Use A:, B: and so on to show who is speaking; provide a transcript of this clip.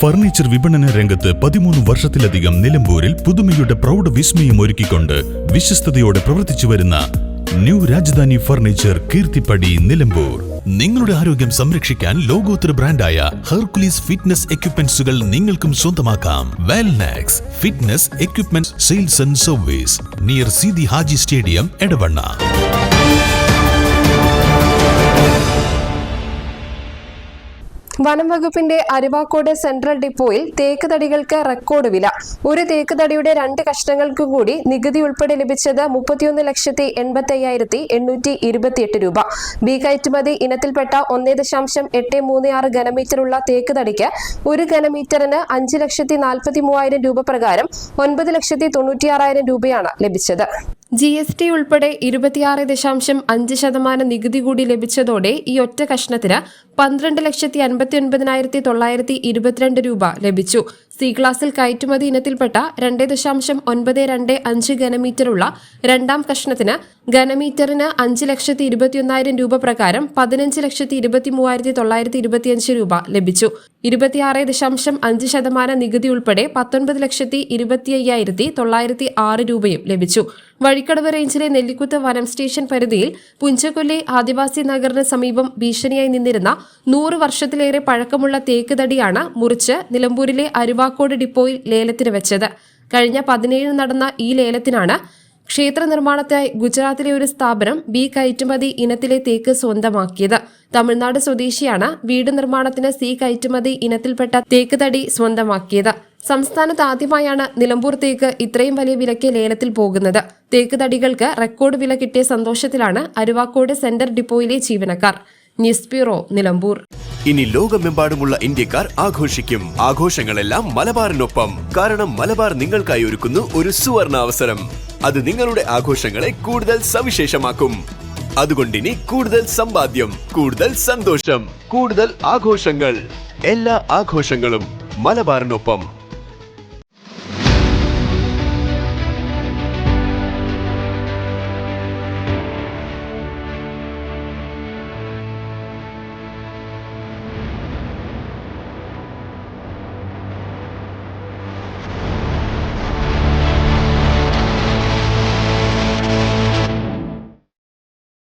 A: Furniture വിപണന രംഗത്ത് 13 വർഷത്തിലധികം നിലമ്പൂരിൽ പുതുമയുടെ പ്രൗഢ വിസ്മയം ഒരുക്കിക്കൊണ്ട് വിശ്വസ്തയോടെ പ്രവർത്തിച്ചു വരുന്ന ന്യൂ രാജധാനി ഫർണിച്ചർ കീർത്തിപ്പടി നിലമ്പൂർ. നിങ്ങളുടെ ആരോഗ്യം സംരക്ഷിക്കാൻ ലോകോത്തര ബ്രാൻഡായ ഹെർക്കുലീസ് ഫിറ്റ്നസ് എക്യുപ്മെന്റ്സുകൾ നിങ്ങൾക്കും സ്വന്തമാക്കാം. Wellnex fitness equipment sales and service near Seethi Haji stadium, Edavanna.
B: വനം വകുപ്പിന്റെ അരുവാക്കോട് സെൻട്രൽ ഡിപ്പോയിൽ തേക്ക് തടികൾക്ക് റെക്കോർഡ് വില. ഒരു തേക്ക് തടിയുടെ 2 കഷ്ണങ്ങൾക്ക് കൂടി നികുതി ഉൾപ്പെടെ ലഭിച്ചത് 31,85,828 രൂപ. ബി കയറ്റുമതി ഇനത്തിൽപ്പെട്ട 1.836 ഘനമീറ്ററുള്ള തേക്ക് തടിക്ക് 1 ഘനമീറ്ററിന് 5,43,000 രൂപ പ്രകാരം 9,96,000 രൂപയാണ് ലഭിച്ചത്. GST ഉൾപ്പെടെ 26.5% നികുതി കൂടി ലഭിച്ചതോടെ ഈ ഒറ്റ കഷ്ണത്തിന് 12,59,922 രൂപ ലഭിച്ചു. സി ക്ലാസിൽ കയറ്റുമതി ഇനത്തിൽപ്പെട്ട 2.925 ഘനമീറ്ററുള്ള 2ാം കഷ്ണത്തിന് ഘനമീറ്ററിന് 5,21,000 രൂപ പ്രകാരം 15,23,925 രൂപ ലഭിച്ചു. 26.5% നികുതി ഉൾപ്പെടെ 19,25,906 രൂപയും ലഭിച്ചു. വഴിക്കടവ് റേഞ്ചിലെ നെല്ലിക്കുത്ത് വനം സ്റ്റേഷൻ പരിധിയിൽ പുഞ്ചക്കൊല്ലി ആദിവാസി നഗറിന് സമീപം ഭീഷണിയായി നിന്നിരുന്ന 100 വർഷത്തിലേറെ പഴക്കമുള്ള തേക്ക് തടിയാണ് മുറിച്ച് നിലമ്പൂരിലെ അരുവാക്കോട് ഡിപ്പോയിൽ ലേലത്തിന് വെച്ചത്. കഴിഞ്ഞ 17 നടന്ന ഈ ലേലത്തിനാണ് ക്ഷേത്ര നിർമ്മാണത്തിനായി ഗുജറാത്തിലെ ഒരു സ്ഥാപനം ബി കയറ്റുമതി ഇനത്തിലെ തേക്ക് സ്വന്തമാക്കിയത്. തമിഴ്നാട് സ്വദേശിയാണ് വീട് നിർമ്മാണത്തിന് സി കയറ്റുമതി ഇനത്തിൽപ്പെട്ട തേക്ക് തടി സ്വന്തമാക്കിയത്. സംസ്ഥാനത്ത് ആദ്യമായാണ് നിലമ്പൂർ തേക്ക് ഇത്രയും വലിയ വിലയ്ക്ക് ലേലത്തിൽ പോകുന്നത്. തേക്ക് തടികൾക്ക് റെക്കോർഡ് വില കിട്ടിയ സന്തോഷത്തിലാണ് അരുവാക്കോട് സെന്റർ ഡിപ്പോയിലെ ജീവനക്കാർ. News bureau, Nilambur.
C: ഇനി ലോകമെമ്പാടുമുള്ള ഇന്ത്യക്കാർ ആഘോഷിക്കും. ആഘോഷങ്ങളെല്ലാം മലബാറിനൊപ്പം. കാരണം മലബാർ നിങ്ങൾക്കായി ഒരുക്കുന്നു ഒരു സുവർണ അവസരം. അത് നിങ്ങളുടെ ആഘോഷങ്ങളെ കൂടുതൽ സവിശേഷമാക്കും. അതുകൊണ്ടിനി കൂടുതൽ സമ്പാദ്യം, കൂടുതൽ സന്തോഷം, കൂടുതൽ ആഘോഷങ്ങൾ. എല്ലാ ആഘോഷങ്ങളും മലബാറിനൊപ്പം.